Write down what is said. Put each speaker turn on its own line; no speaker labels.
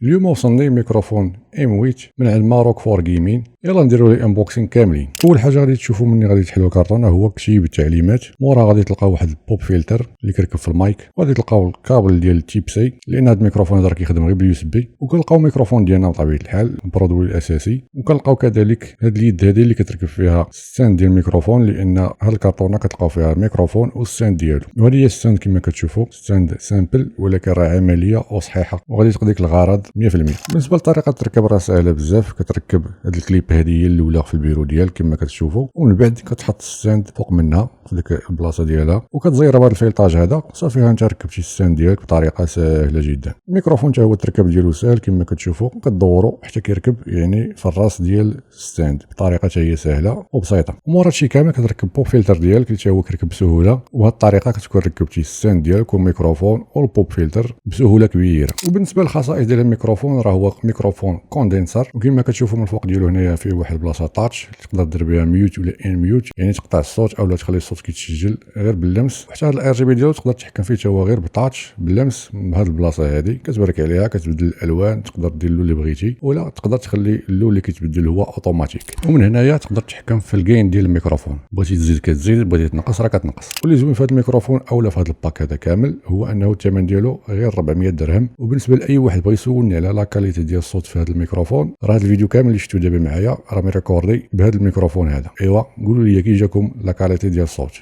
اليوم وصلني ميكروفون M8 من عند ماروك فور جيمين. يلا نديروا لي انبوكسين كاملين. اول حاجه غادي تشوفوا مني غادي تحلوا الكرتونه هو كتيب التعليمات. مورا غادي تلقاو واحد البوب فلتر اللي كيركب في المايك، وغادي تلقاو الكابل ديال التيب سي لان هذا الميكروفون هذا كيخدم غير باليو اس بي، وكنلقاو الميكروفون ديالنا بطبيعه الحال البرودوي الاساسي، وكنلقاو كذلك هاد اليد هذه اللي كتركب فيها الستاند ديال الميكروفون لان هاد الكرتونه كتلقاو فيها الميكروفون والستاند ديالو. وهذه هي الستاند كما كتشوفوا ستاند سامبل ولكن راه عمليه وصحيحه وغادي تقضيك الغرض 100%. بالنسبه لطريقه التركيب راه سهله بزاف. كتركب هاد الكليب هذه هي الاولى في البيرو ديالك كما كتشوفوا، ومن بعد كتحط الستاند فوق منها في ديك البلاصه ديالها وكتزير بهذا الفيلطاج هذا صافي. ها انت ركبتي الستاند ديالك بطريقه سهله جدا. الميكروفون حتى هو التركيب ديالو سهل كما كتشوفوا، كدوروا حتى كيركب يعني في الراس ديال الستاند بطريقه حتى هي سهله وبسيطه. ومورا هادشي كامل كتركب بوب فلتر ديالك اللي حتى هو كيركب بسهوله، وبهذه الطريقه كتكون ركبتي الستاند ديالك والميكروفون والبوب فلتر بسهوله كبيره. وبالنسبه للخصائص ديال الميكروفون راه هو ميكروفون كوندنسر، وكما كتشوفوا من الفوق ديالو هنايا فيه واحد البلاصه تاتش تقدر دير بها ميوت ولا ان ميوت، يعني تقطع الصوت اولا تخلي الصوت كيتسجل غير باللمس. وحتى هذا الار جي بي ديالو تقدر تحكم فيه حتى هو غير بتاتش باللمس. من هذه البلاصه هذه كتبرك عليها كتبدل الالوان، تقدر دير اللون اللي بغيتي ولا تقدر تخلي اللون اللي كيتبدل هو اوتوماتيك. ومن هنايا تقدر تحكم في الجين ديال الميكروفون، بغيتي تزيد كتزيد، بغيتي تنقص راه كتنقص. واللي زوين في هذا الميكروفون اولا في هذا الباك هذا كامل هو انه الثمن ديالو غير 400 درهم. وبالنسبه لاي واحد بغى يسولني على لا كاليتي ديال الصوت في هذا الميكروفون راه هذا الفيديو كامل اللي شفتو دابا معايا راه ميريكوردي بهذا الميكروفون هذا. ايوا قولوا لي كي جاكم لا كاليتي ديال الصوت.